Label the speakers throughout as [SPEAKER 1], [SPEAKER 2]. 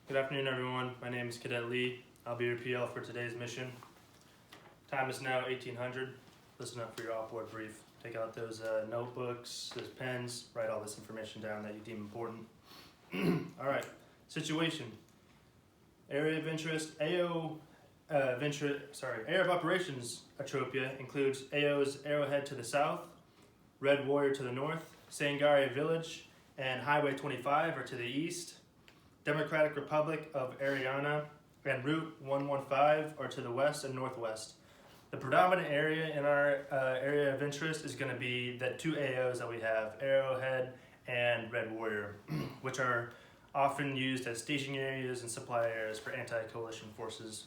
[SPEAKER 1] Good afternoon, everyone. My name is Cadet Lee. I'll be your PL for today's mission. Time is now 1800. Listen up for your OPORD brief. Take out those notebooks, those pens, write all this information down that you deem important. All right, situation. Area of interest, area of operations Atropia includes AO's Arrowhead to the south, Red Warrior to the north, Sangari Village, and Highway 25 are to the east. Democratic Republic of Ariana and Route 115 are to the west and northwest. The predominant area in our area of interest is going to be the two AOs that we have, Arrowhead and Red Warrior, which are often used as staging areas and supply areas for anti-coalition forces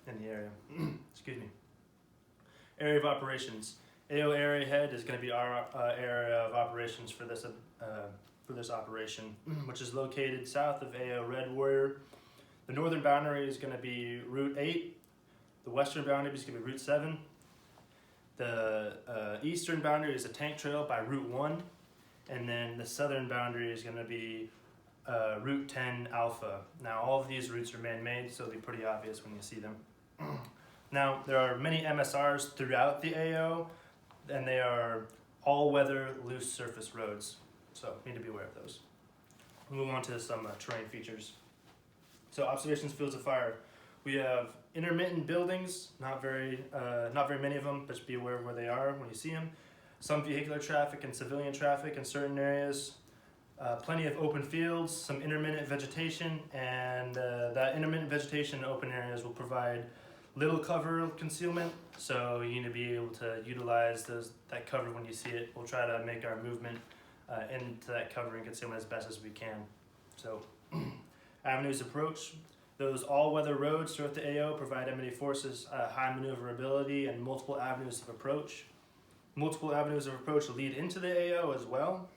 [SPEAKER 1] in the area. Excuse me. Area of operations. AO Arrowhead is going to be our area of operations for this operation, which is located south of AO Red Warrior. The northern boundary is going to be Route 8. The western boundary is going to be Route 7. The eastern boundary is a tank trail by Route 1. And then the southern boundary is going to be Route 10 Alpha. Now, all of these routes are man-made, so it'll be pretty obvious when you see them. Now, there are many MSRs throughout the AO, and they are all-weather, loose surface roads. So need to be aware of those. We'll move on to some terrain features. So observations, fields of fire. We have intermittent buildings, not very many of them, but just be aware of where they are when you see them. Some vehicular traffic and civilian traffic in certain areas. Plenty of open fields, some intermittent vegetation, and that intermittent vegetation in open areas will provide little cover concealment, so you need to be able to utilize that cover when you see it. We'll try to make our movement into that cover and concealment as best as we can. So, avenues approach. Those all-weather roads throughout the AO provide enemy forces high maneuverability and multiple avenues of approach. Multiple avenues of approach lead into the AO as well,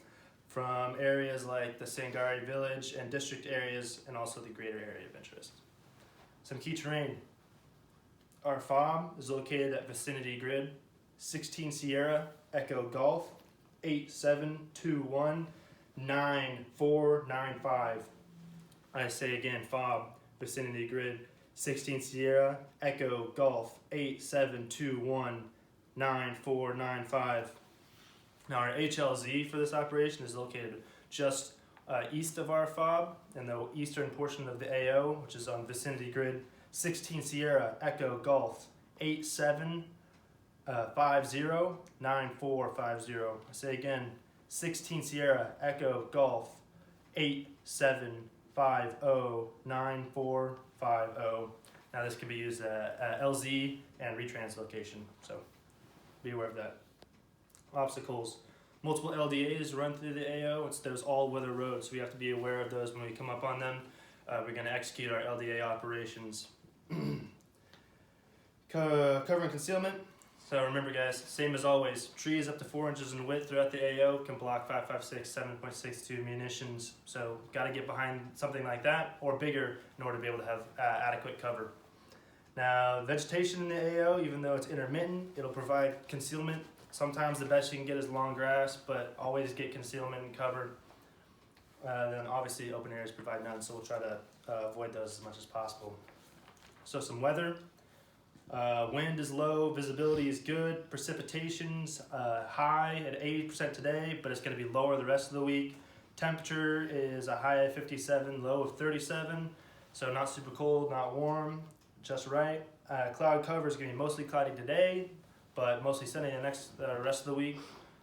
[SPEAKER 1] from areas like the Sangari Village and district areas, and also the greater area of interest. Some key terrain. Our FOB is located at vicinity grid 16 Sierra Echo Golf 87219495. I say again, FOB, vicinity grid 16 Sierra Echo Golf 87219495. Now our HLZ for this operation is located just east of our FOB in the eastern portion of the AO, which is on vicinity grid 16 Sierra Echo Golf 87509450. I say again, 16 Sierra Echo Golf 87509450. Now this can be used at LZ and retrans location, so be aware of that. Obstacles. Multiple LDAs run through the AO. It's those all-weather roads, so we have to be aware of those when we come up on them. We're going to execute our LDA operations. Cover and concealment. So remember, guys, same as always, trees up to 4 inches in width throughout the AO can block 5.56, 7.62 munitions. So got to get behind something like that or bigger in order to be able to have adequate cover. Now, vegetation in the AO, even though it's intermittent, it'll provide concealment. Sometimes the best you can get is long grass, but always get concealment and cover. Then obviously open areas provide none, so we'll try to avoid those as much as possible. So some weather. Wind is low, visibility is good, precipitation's high at 80% today, but it's going to be lower the rest of the week. Temperature is a high of 57, low of 37, so not super cold, not warm, just right. Cloud cover is going to be mostly cloudy today, but mostly sunny the rest of the week,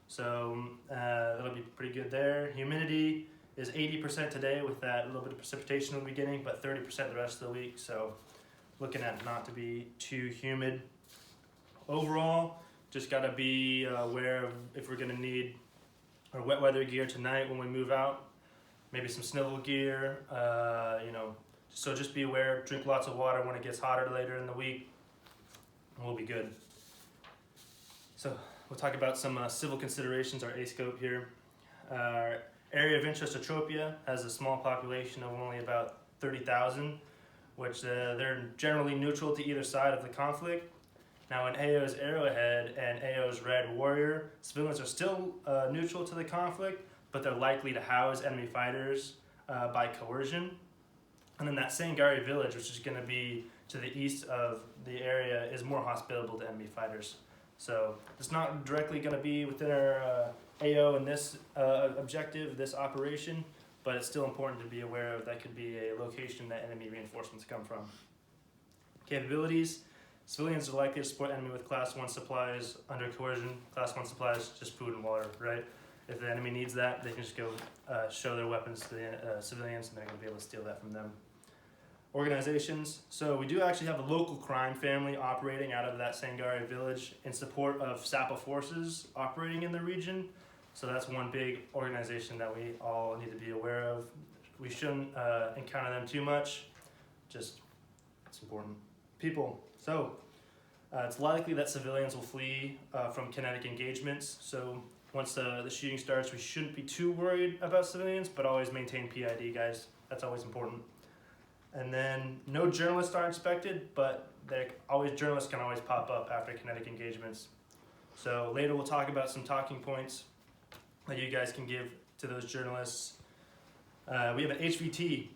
[SPEAKER 1] so that'll be pretty good there. Humidity is 80% today with that little bit of precipitation in the beginning, but 30% the rest of the week, so looking at not to be too humid. Overall, just got to be aware of if we're going to need our wet weather gear tonight when we move out, maybe some snivel gear, so just be aware, drink lots of water when it gets hotter later in the week, and we'll be good. So we'll talk about some civil considerations, our A-scope here. Our area of interest, Atropia, has a small population of only about 30,000, which they're generally neutral to either side of the conflict. Now in AO's Arrowhead and AO's Red Warrior, civilians are still neutral to the conflict, but they're likely to house enemy fighters by coercion. And then that Sangari village, which is going to be to the east of the area, is more hospitable to enemy fighters. So it's not directly going to be within our AO in this objective, this operation, but it's still important to be aware of that could be a location that enemy reinforcements come from. Capabilities. Civilians are likely to support enemy with Class 1 supplies under coercion. Class 1 supplies, just food and water, right? If the enemy needs that, they can just go show their weapons to the civilians, and they're going to be able to steal that from them. Organizations. So we do actually have a local crime family operating out of that Sangari village in support of SAPA forces operating in the region. So that's one big organization that we all need to be aware of. We shouldn't encounter them too much. Just, it's important. People. So it's likely that civilians will flee from kinetic engagements. So once the shooting starts, we shouldn't be too worried about civilians, but always maintain PID, guys. That's always important. And then no journalists are expected, but journalists can always pop up after kinetic engagements. So later we'll talk about some talking points that you guys can give to those journalists. We have an HVT,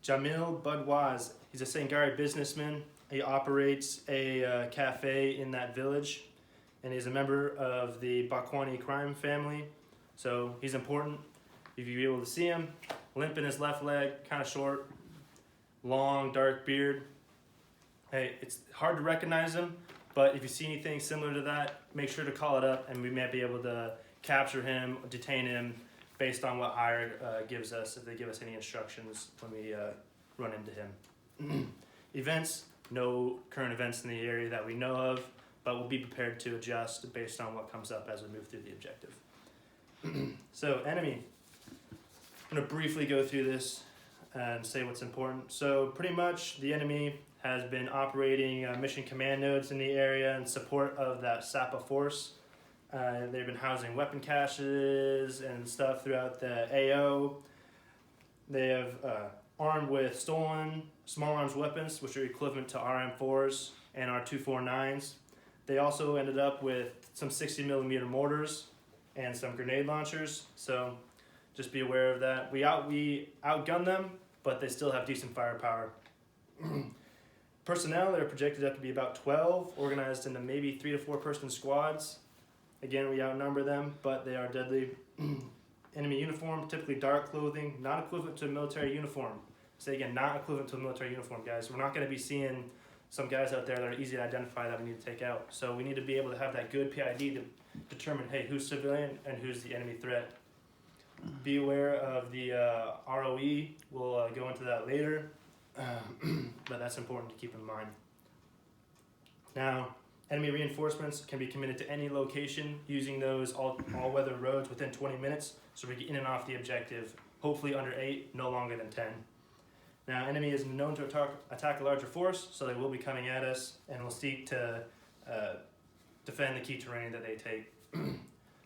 [SPEAKER 1] Jamil Budwaz. He's a Sangari businessman. He operates a cafe in that village, and he's a member of the Bakwani crime family. So he's important. If you're able to see him, limp in his left leg, kind of short, long, dark beard. Hey, it's hard to recognize him, but if you see anything similar to that, make sure to call it up, and we may be able to capture him, detain him, based on what hire gives us, if they give us any instructions when we run into him. Events, no current events in the area that we know of, but we'll be prepared to adjust based on what comes up as we move through the objective. So, enemy. I'm going to briefly go through this and say what's important. So pretty much the enemy has been operating mission command nodes in the area in support of that SAPA force. They've been housing weapon caches and stuff throughout the AO. They have armed with stolen small arms weapons, which are equivalent to RM4s and R249s. They also ended up with some 60mm mortars and some grenade launchers. So just be aware of that. We outgunned them, but they still have decent firepower. Personnel, they're projected up to be about 12, organized into maybe 3 to 4 person squads. Again, we outnumber them, but they are deadly. Enemy uniform, typically dark clothing, not equivalent to a military uniform. Say again, not equivalent to a military uniform, guys. We're not going to be seeing some guys out there that are easy to identify that we need to take out. So we need to be able to have that good PID to determine, hey, who's civilian and who's the enemy threat. Be aware of the ROE. We'll go into that later, but that's important to keep in mind. Now, enemy reinforcements can be committed to any location using those all-weather roads within 20 minutes, so we get in and off the objective, hopefully under 8, no longer than 10. Now, enemy is known to attack a larger force, so they will be coming at us, and will seek to defend the key terrain that they take.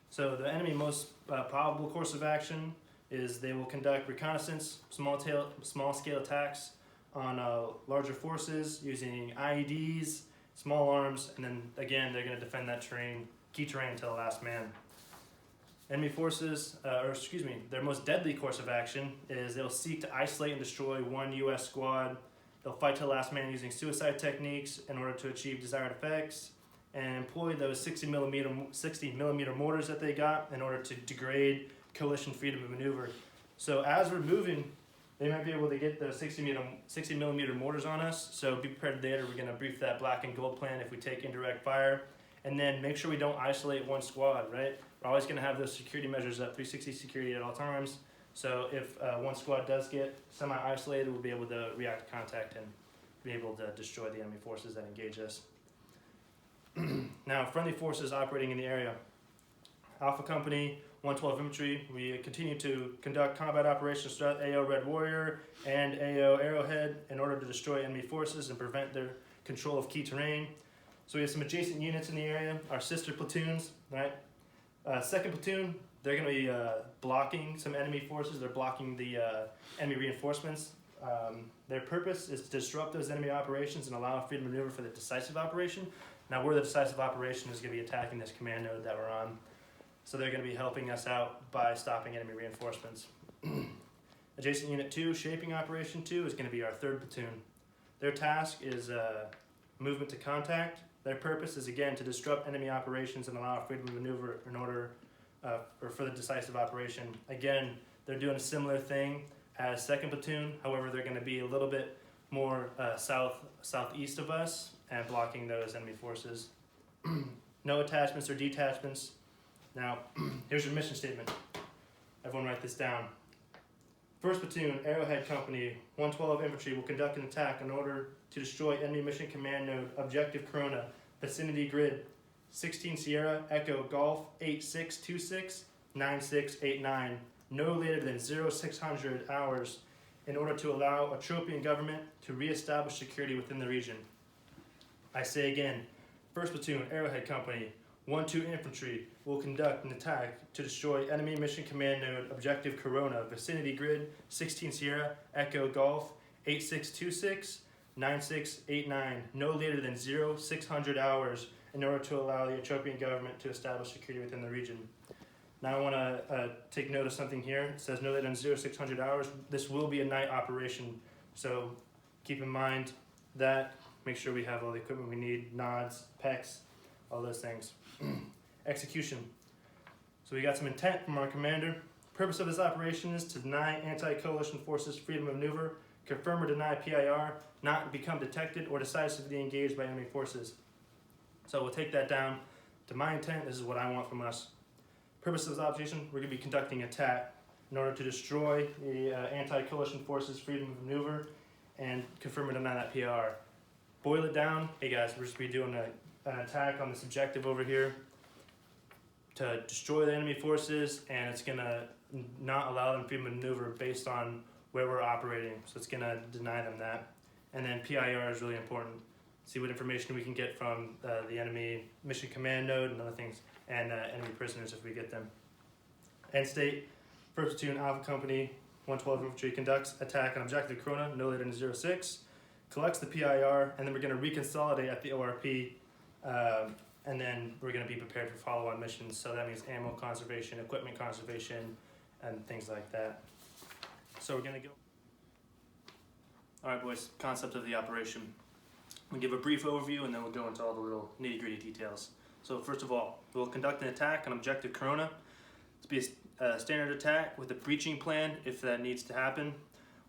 [SPEAKER 1] So the enemy most probable course of action is they will conduct reconnaissance, small-scale attacks on larger forces using IEDs, small arms, and then again they're going to defend that key terrain until the last man. Enemy forces, their most deadly course of action is they'll seek to isolate and destroy one U.S. squad. They'll fight to the last man using suicide techniques in order to achieve desired effects, and employ those 60mm mortars that they got in order to degrade coalition freedom of maneuver. So as we're moving, they might be able to get those 60mm mortars on us, so be prepared later. We're going to brief that black and gold plan if we take indirect fire, and then make sure we don't isolate one squad, right? We're always going to have those security measures up, 360 security at all times, so if one squad does get semi-isolated, we'll be able to react to contact and be able to destroy the enemy forces that engage us. Now, friendly forces operating in the area. Alpha Company, 112 Infantry, we continue to conduct combat operations throughout AO Red Warrior and AO Arrowhead in order to destroy enemy forces and prevent their control of key terrain. So we have some adjacent units in the area, our sister platoons, right? Second platoon, they're going to be blocking some enemy forces. They're blocking the enemy reinforcements. Their purpose is to disrupt those enemy operations and allow a freedom of maneuver for the decisive operation. Now, where the decisive operation is going to be attacking this command node that we're on. So they're going to be helping us out by stopping enemy reinforcements. Adjacent Unit 2, Shaping Operation 2, is going to be our 3rd platoon. Their task is movement to contact. Their purpose is, again, to disrupt enemy operations and allow freedom of maneuver in order or for the decisive operation. Again, they're doing a similar thing as 2nd platoon. However, they're going to be a little bit more southeast of us and blocking those enemy forces. No attachments or detachments. Now, here's your mission statement. Everyone write this down. 1st Platoon, Arrowhead Company, 112 Infantry will conduct an attack in order to destroy enemy mission command node, objective Corona, vicinity grid, 16 Sierra, Echo, Golf, 8626, 9689, no later than 0600 hours in order to allow Atropian government to re-establish security within the region. I say again, 1st Platoon, Arrowhead Company, 1-2 Infantry will conduct an attack to destroy enemy mission command node, objective Corona, vicinity grid, 16 Sierra, Echo, Golf, 8626, 9689, no later than 0600 hours in order to allow the Ethiopian government to establish security within the region. Now I want to take note of something here. It says no later than 0600 hours. This will be a night operation, so keep in mind that. Make sure we have all the equipment we need, nods, PECs, all those things. Execution. So we got some intent from our commander. Purpose of this operation is to deny anti-coalition forces freedom of maneuver, confirm or deny PIR, not become detected or decisively engaged by enemy forces. So we'll take that down to my intent. This is what I want from us. Purpose of this operation, we're going to be conducting an attack in order to destroy the anti-coalition forces freedom of maneuver and confirm or deny that PR. Boil it down. Hey guys, we're just going to be doing an attack on this objective over here to destroy the enemy forces, and it's going to not allow them freedom of maneuver based on where we're operating. So it's going to deny them that. And then PIR is really important. See what information we can get from the enemy mission command node and other things, and enemy prisoners if we get them. End state, 1st Platoon Alpha Company, 112 Infantry conducts attack on objective Corona, no later than 06, collects the PIR, and then we're going to reconsolidate at the ORP, and then we're going to be prepared for follow-on missions. So that means ammo conservation, equipment conservation, and things like that. So we're going to go. All right, boys, concept of the operation. We'll give a brief overview, and then we'll go into all the little nitty-gritty details. So first of all, we'll conduct an attack on objective Corona. It's be a standard attack with a breaching plan if that needs to happen.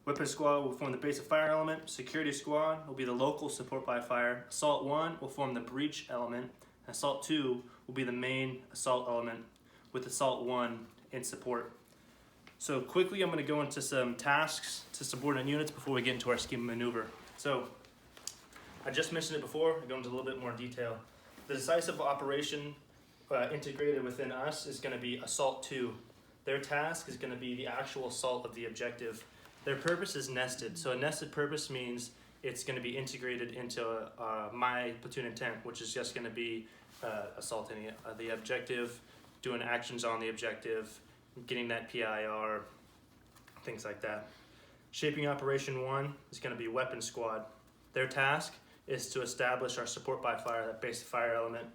[SPEAKER 1] Weapon squad will form the base of fire element. Security squad will be the local support by fire. Assault 1 will form the breach element. Assault 2 will be the main assault element with Assault 1 in support. So quickly I'm going to go into some tasks to subordinate units before we get into our scheme of maneuver. So I just mentioned it before. I'll go into a little bit more detail. The decisive operation integrated within us is going to be Assault 2. Their task is going to be the actual assault of the objective. Their purpose is nested. So a nested purpose means it's going to be integrated into my platoon intent, which is just going to be assaulting the objective, doing actions on the objective, getting that PIR, things like that. Shaping Operation 1 is going to be Weapon Squad. Their task is to establish our support by fire, that base fire element.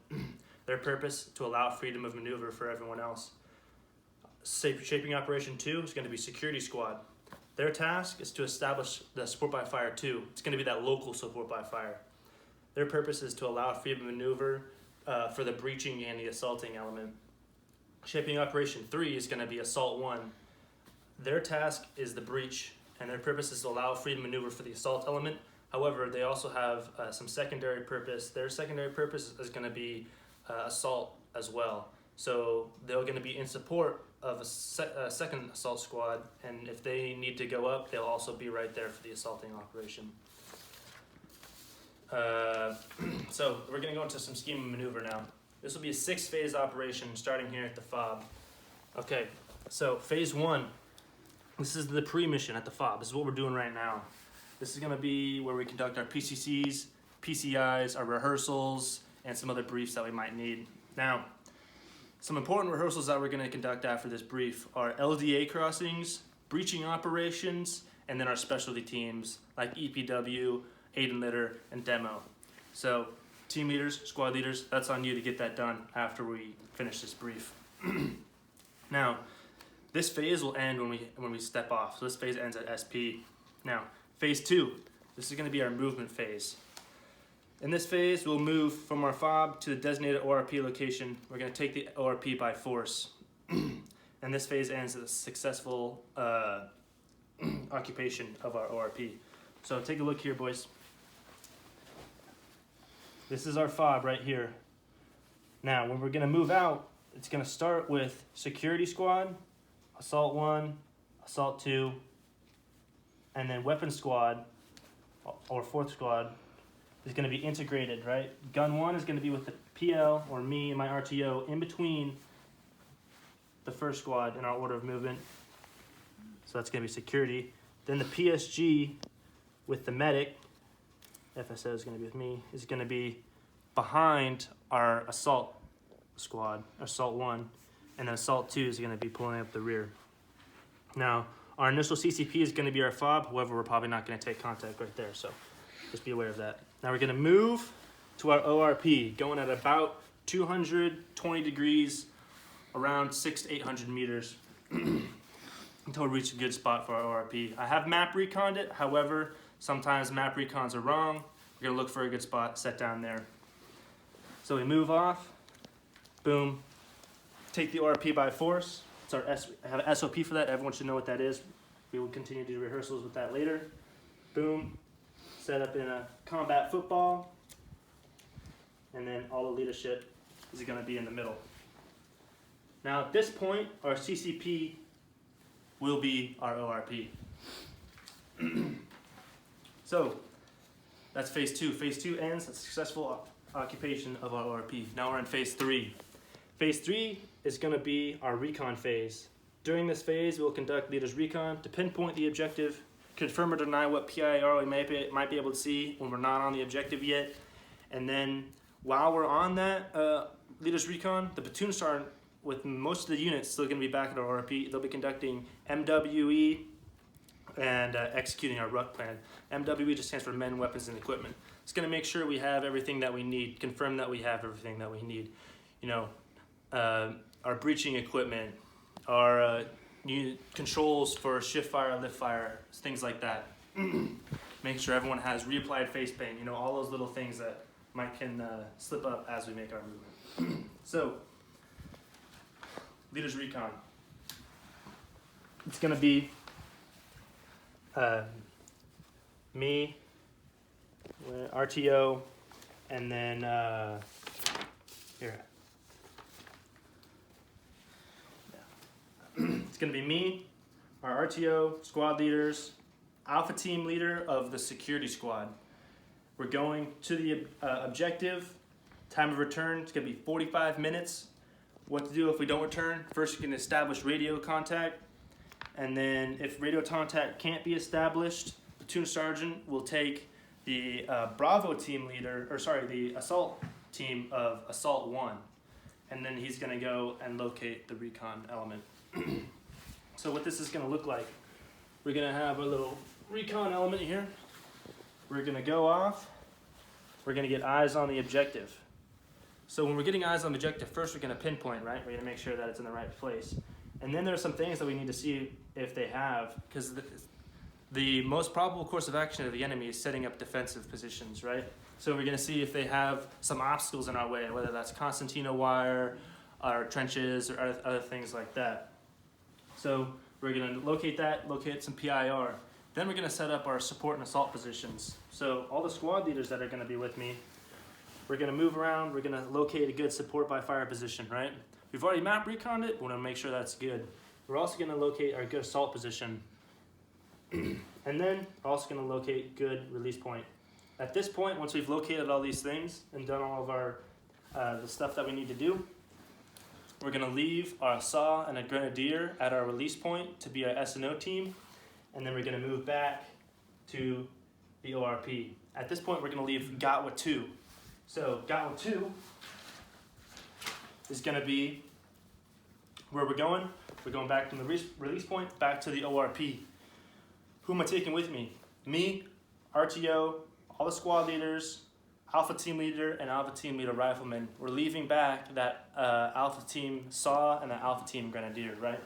[SPEAKER 1] Their purpose, to allow freedom of maneuver for everyone else. Shaping Operation 2 is going to be Security Squad. Their task is to establish the support by fire 2. It's going to be that local support by fire. Their purpose is to allow freedom of maneuver for the breaching and the assaulting element. Shaping Operation 3 is going to be Assault 1. Their task is the breach, and their purpose is to allow freedom of maneuver for the assault element. However, they also have some secondary purpose. Their secondary purpose is going to be assault as well. So they're going to be in support of a second assault squad, and if they need to go up, they'll also be right there for the assaulting operation. So we're going to go into some scheme of maneuver now. This will be a 6-phase operation starting here at the FOB. Okay, so phase 1, this is the pre-mission at the FOB. This is what we're doing right now. This is going to be where we conduct our PCCs, PCIs, our rehearsals, and some other briefs that we might need. Now, some important rehearsals that we're going to conduct after this brief are LDA crossings, breaching operations, and then our specialty teams like EPW, aid and litter, and demo. So team leaders, squad leaders, that's on you to get that done after we finish this brief. Now, This phase will end when we step off. So this phase ends at SP. Now, phase 2, this is going to be our movement phase. In this phase, we'll move from our fob to the designated ORP location. We're going to take the ORP by force. And this phase ends with a successful occupation of our ORP. So take a look here, boys. This is our fob right here. Now, when we're going to move out, it's going to start with security squad, assault 1, assault 2, and then weapon squad or 4th squad is going to be integrated, right? Gun 1 is going to be with the PL or me and my RTO in between the 1st squad in our order of movement. So that's going to be security. Then the PSG with the medic, FSO is going to be with me, is going to be behind our assault squad, assault 1, and then assault 2 is going to be pulling up the rear. Now, our initial CCP is going to be our fob. However, we're probably not going to take contact right there, so just be aware of that. Now we're going to move to our ORP, going at about 220 degrees, around 600 to 800 meters, until we reach a good spot for our ORP. I have map reconned it. However, sometimes map recons are wrong. We're going to look for a good spot, set down there. So we move off, boom, take the ORP by force. It's our I have an SOP for that. Everyone should know what that is. We will continue to do rehearsals with that later. Boom, set up in a combat football, and then all the leadership is going to be in the middle. Now at this point, our CCP will be our ORP. So that's phase 2. Phase 2 ends a successful occupation of our ORP. Now we're in phase 3. Phase 3 is going to be our recon phase. During this phase, we'll conduct leaders recon to pinpoint the objective, confirm or deny what PIR we might be able to see when we're not on the objective yet. And then while we're on that leaders recon, the platoon sergeant with most of the units still going to be back at our ORP. They'll be conducting MWE and executing our RUC plan. MWE just stands for men, weapons, and equipment. It's going to make sure we have everything that we need, confirm that we have everything that we need. You know, our breaching equipment, our controls for shift fire, lift fire, things like that. Make sure everyone has reapplied face paint, you know, all those little things that can slip up as we make our movement. So, leaders recon. It's going to be me, RTO, and then here. It's going to be me, our RTO, squad leaders, alpha team leader of the security squad. We're going to the objective. Time of return, it's going to be 45 minutes. What to do if we don't return? First, you can establish radio contact. And then if radio contact can't be established, platoon sergeant will take the Bravo team leader, or sorry, the assault team of assault 1. And then he's going to go and locate the recon element. So what this is going to look like, we're going to have a little recon element here. We're going to go off. We're going to get eyes on the objective. So when we're getting eyes on the objective, first we're going to pinpoint, right? We're going to make sure that it's in the right place. And then there's some things that we need to see if they have, because the most probable course of action of the enemy is setting up defensive positions, right? So we're going to see if they have some obstacles in our way, whether that's concertina wire, our trenches, or other things like that. So we're going to locate that, locate some PIR. Then we're going to set up our support and assault positions. So all the squad leaders that are going to be with me, we're going to move around, we're going to locate a good support by fire position, right? We've already map reconned it, we want to make sure that's good. We're also going to locate our good assault position. And then we're also going to locate good release point. At this point, once we've located all these things and done all of our the stuff that we need to do, we're going to leave our SAW and a grenadier at our release point to be our S&O team, and then we're going to move back to the ORP. At this point, we're going to leave GOTWA 2. So GOTWA 2 is going to be where we're going. We're going back from the release point back to the ORP. Who am I taking with me? Me, RTO, all the squad leaders, Alpha Team Leader, and Alpha Team Leader Rifleman. We're leaving back that Alpha Team SAW and that Alpha Team Grenadier, right?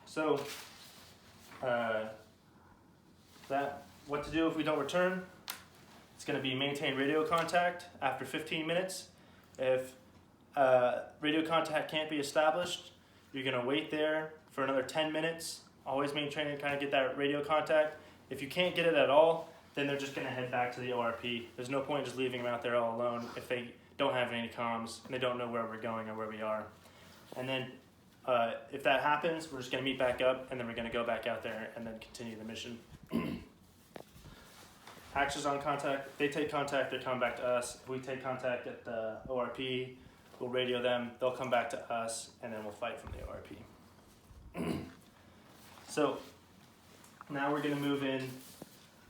[SPEAKER 1] So, what to do if we don't return? It's going to be maintain radio contact after 15 minutes. If radio contact can't be established, you're going to wait there for another 10 minutes. Always maintain and kind of get that radio contact. If you can't get it at all, then they're just going to head back to the ORP. There's no point just leaving them out there all alone if they don't have any comms and they don't know where we're going or where we are. And then if that happens, we're just going to meet back up, and then we're going to go back out there and then continue the mission. Actions on contact. If they take contact, they're coming back to us. If we take contact at the ORP, we'll radio them. They'll come back to us, and then we'll fight from the ORP. So now we're going to move in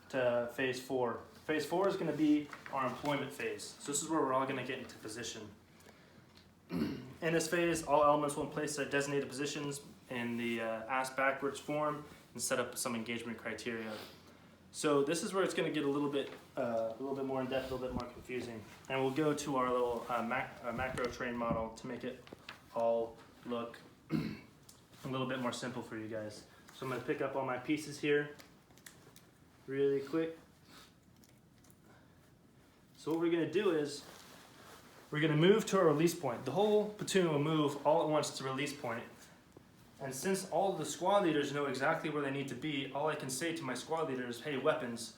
[SPEAKER 1] to phase 4. Phase 4 is going to be our employment phase. So this is where we're all going to get into position. In this phase, all elements will place their designated positions in the ask backwards form and set up some engagement criteria. So this is where it's going to get a little bit more in depth, a little bit more confusing. And we'll go to our little macro train model to make it all look a little bit more simple for you guys. So I'm going to pick up all my pieces here really quick. So what we're going to do is we're going to move to a release point. The whole platoon will move all at once to release point. And since all the squad leaders know exactly where they need to be, all I can say to my squad leader is, hey, weapons,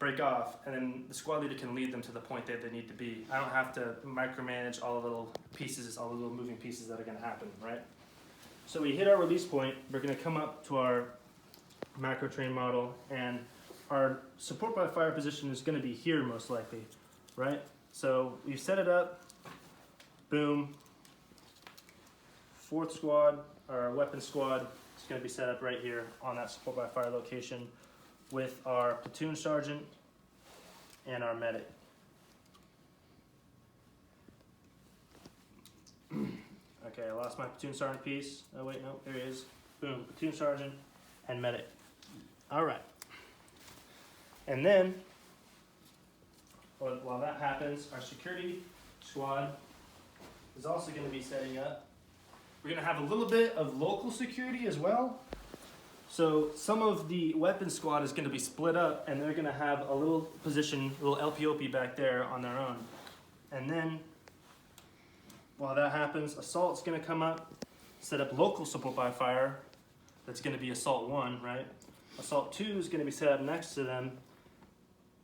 [SPEAKER 1] break off. And then the squad leader can lead them to the point that they need to be. I don't have to micromanage all the little pieces, all the little moving pieces that are going to happen, right? So we hit our release point. We're going to come up to our macro train model, and our support by fire position is going to be here most likely, right? So we've set it up. Boom. 4th squad, our weapons squad, is going to be set up right here on that support by fire location with our platoon sergeant and our medic. Okay, I lost my platoon sergeant piece. Oh wait, no, there he is. Boom, platoon sergeant and medic. All right. And then, while that happens, our security squad is also going to be setting up. We're going to have a little bit of local security as well. So some of the weapons squad is going to be split up, and they're going to have a little position, a little LPOP back there on their own. And then, while that happens, assault's going to come up, set up local support by fire. That's going to be assault 1, right? Assault 2 is going to be set up next to them,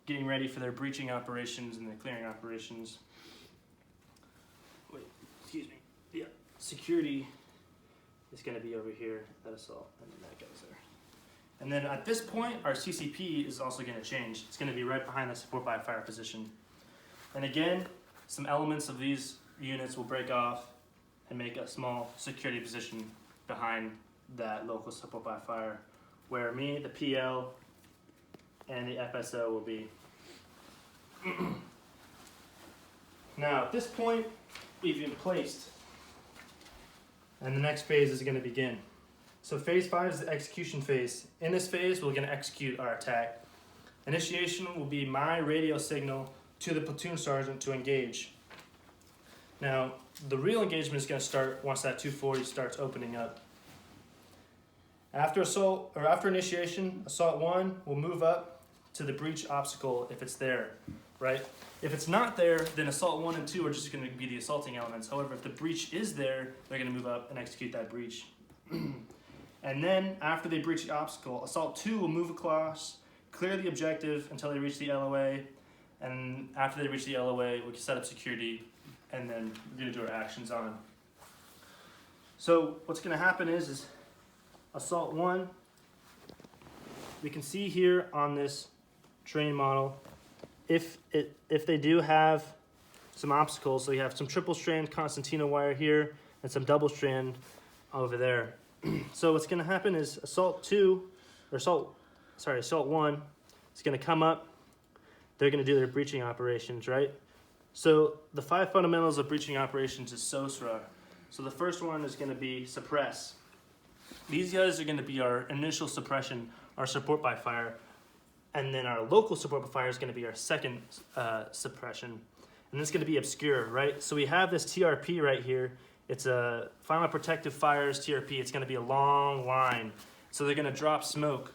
[SPEAKER 1] getting ready for their breaching operations and their clearing operations. Wait, excuse me. Yeah, security is going to be over here at assault, and then that goes there. And then at this point, our CCP is also going to change. It's going to be right behind the support by fire position. And again, some elements of these units will break off and make a small security position behind that local support by fire, where me, the PL, and the FSO will be. Now, at this point, we've been placed, and the next phase is going to begin. So phase 5 is the execution phase. In this phase, we're going to execute our attack. Initiation will be my radio signal to the platoon sergeant to engage. Now, the real engagement is going to start once that 240 starts opening up. After initiation, assault 1 will move up to the breach obstacle if it's there, right? If it's not there, then assault 1 and 2 are just going to be the assaulting elements. However, if the breach is there, they're going to move up and execute that breach. And then after they breach the obstacle, assault 2 will move across, clear the objective until they reach the LOA, and after they reach the LOA, we can set up security, and then we're going to do our actions on them. So what's going to happen is assault 1, we can see here on this train model, if they do have some obstacles, so you have some triple strand Constantino wire here and some double strand over there. So what's going to happen is assault 1 is going to come up. They're going to do their breaching operations, right? So the 5 fundamentals of breaching operations is SOSRA. So the first one is going to be suppress. These guys are going to be our initial suppression, our support by fire. And then our local support by fire is going to be our second suppression. And it's going to be obscure, right? So we have this TRP right here. It's a final protective fires TRP. It's going to be a long line. So they're going to drop smoke.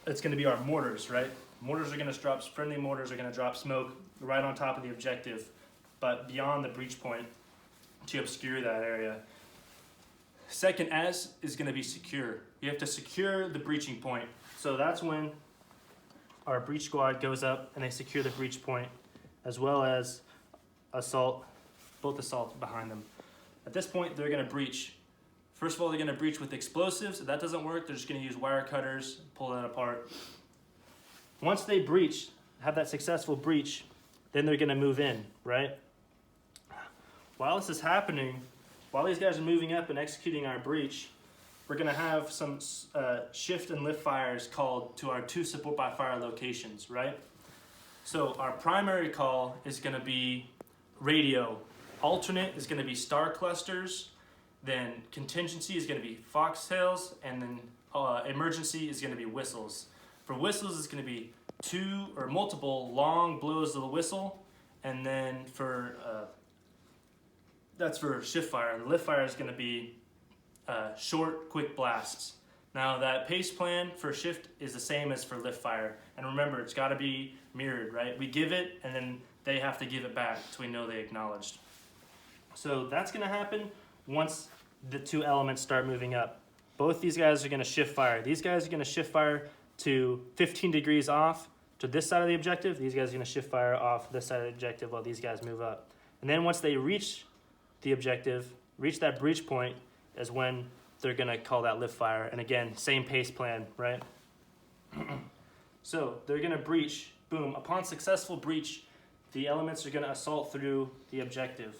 [SPEAKER 1] It's going to be our mortars, right? Mortars are going to drop, friendly mortars are going to drop smoke right on top of the objective, but beyond the breach point to obscure that area. Second S is going to be secure. You have to secure the breaching point. So that's when our breach squad goes up and they secure the breach point, as well as assault, both assaults behind them. At this point, they're going to breach. First of all, they're going to breach with explosives. If that doesn't work, they're just going to use wire cutters, pull that apart. Once they breach, have that successful breach, then they're going to move in, right? While this is happening, while these guys are moving up and executing our breach, we're going to have some shift and lift fires called to our 2 support by fire locations, right? So our primary call is going to be radio. Alternate is going to be star clusters. Then contingency is going to be foxtails. And then emergency is going to be whistles. For whistles, it's going to be 2 or multiple long blows of the whistle. And then for that's for shift fire. And the lift fire is going to be short, quick blasts. Now that pace plan for shift is the same as for lift fire. And remember, it's got to be mirrored, right? We give it, and then they have to give it back so we know they acknowledged. So that's going to happen once the 2 elements start moving up. Both these guys are going to shift fire. These guys are going to shift fire to 15 degrees off to this side of the objective. These guys are going to shift fire off this side of the objective while these guys move up. And then once they reach the objective, reach that breach point, is when they're going to call that lift fire. And again, same pace plan, right? So they're going to breach. Boom. Upon successful breach, the elements are going to assault through the objective.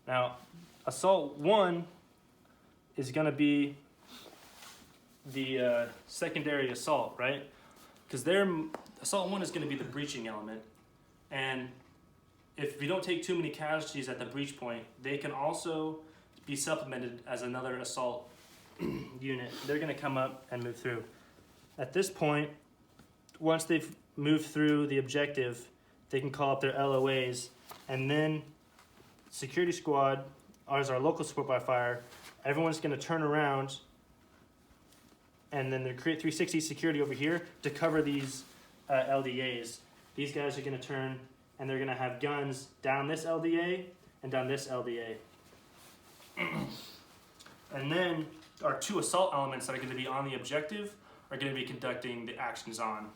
[SPEAKER 1] Now, assault 1 is going to be the secondary assault, right? Because assault 1 is going to be the breaching element. And if we don't take too many casualties at the breach point, they can also be supplemented as another assault unit. They're going to come up and move through. At this point, once they've moved through the objective, they can call up their LOAs, and then security squad, as our local support by fire, everyone's going to turn around, and then they create 360 security over here to cover these LDAs. These guys are going to turn, and they're going to have guns down this LDA and down this LDA. And then our 2 assault elements that are going to be on the objective are going to be conducting the actions on.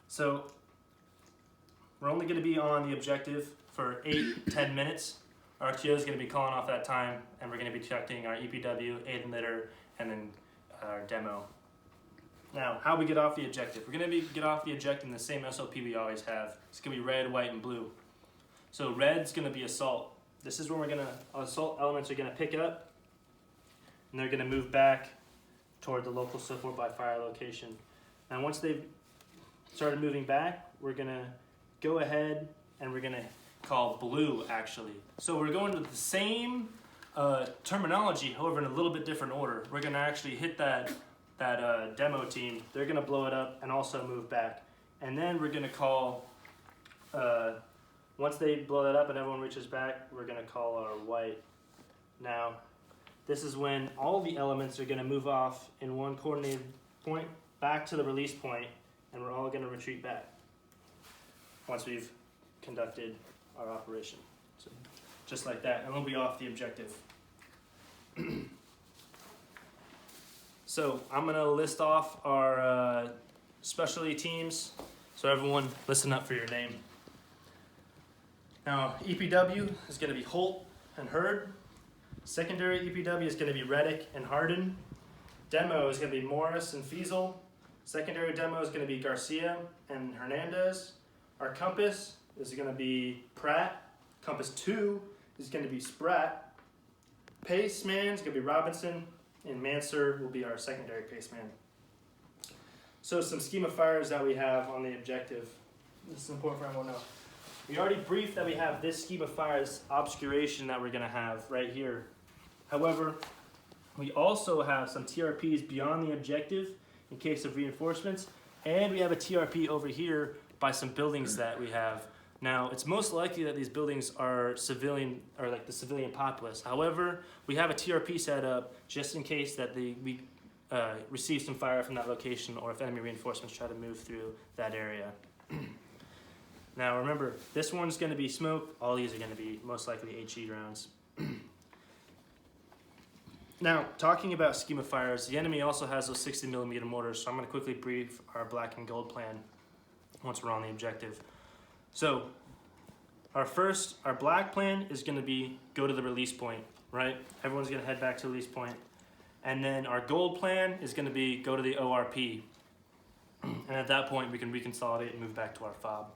[SPEAKER 1] So we're only going to be on the objective for 8-10 minutes. Our RTO is going to be calling off that time, and we're going to be conducting our EPW, aid and litter, and then our demo. Now, how we get off the objective. We're going to get off the objective in the same SOP we always have. It's going to be red, white, and blue. So red's going to be assault. This is where assault elements are going to pick up, and they're going to move back toward the local support by fire location. Now, once they've started moving back, we're going to go ahead and we're going to call blue, actually. So we're going to the same terminology, however, in a little bit different order. We're going to actually hit that demo team. They're going to blow it up and also move back. And then we're going to call, once they blow that up and everyone reaches back, we're going to call our white. Now, this is when all the elements are going to move off in one coordinated point back to the release point, and we're all going to retreat back once we've conducted our operation. So just like that, and we'll be off the objective. So I'm going to list off our specialty teams, so everyone listen up for your name. Now, EPW is going to be Holt and Hurd. Secondary EPW is going to be Reddick and Hardin. Demo is going to be Morris and Fiesel. Secondary demo is going to be Garcia and Hernandez. Our compass is going to be Pratt. Compass 2 is going to be Spratt. Paceman is going to be Robinson, and Manser will be our secondary paceman. So some schema fires that we have on the objective. This is important for everyone to know. We already briefed that we have this schema fires obscuration that we're going to have right here. However, we also have some TRPs beyond the objective in case of reinforcements, and we have a TRP over here by some buildings that we have Now, it's most likely that these buildings are civilian, or like the civilian populace. However, we have a TRP set up just in case that we receive some fire from that location, or if enemy reinforcements try to move through that area. Now, remember, this one's going to be smoke. All these are going to be most likely HE rounds. Now, talking about schema fires, the enemy also has those 60mm mortars, so I'm going to quickly brief our black and gold plan once we're on the objective. So, our black plan is going to be go to the release point, right? Everyone's going to head back to the release point. And then our gold plan is going to be go to the ORP. And at that point, we can reconsolidate and move back to our FOB.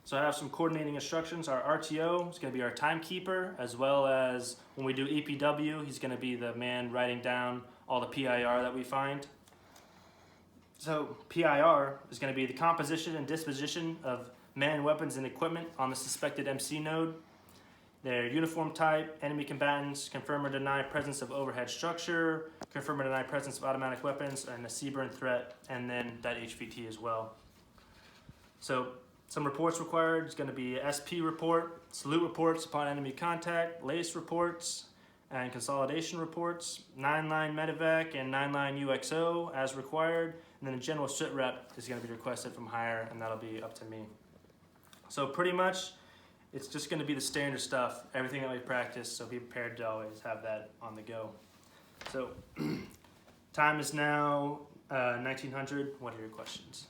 [SPEAKER 1] So I have some coordinating instructions. Our RTO is going to be our timekeeper, as well as when we do EPW, he's going to be the man writing down all the PIR that we find. So PIR is going to be the composition and disposition of men, weapons, and equipment on the suspected MC node. Their uniform type, enemy combatants, confirm or deny presence of overhead structure, confirm or deny presence of automatic weapons, and a CBRN threat, and then that HVT as well. So some reports required is going to be SP report, salute reports upon enemy contact, LACE reports, and consolidation reports, 9-line medevac and 9-line UXO as required, and then a general sit rep is going to be requested from higher, and that'll be up to me. So pretty much, it's just going to be the standard stuff, everything that we practice, so be prepared to always have that on the go. So time is now 1900. What are your questions?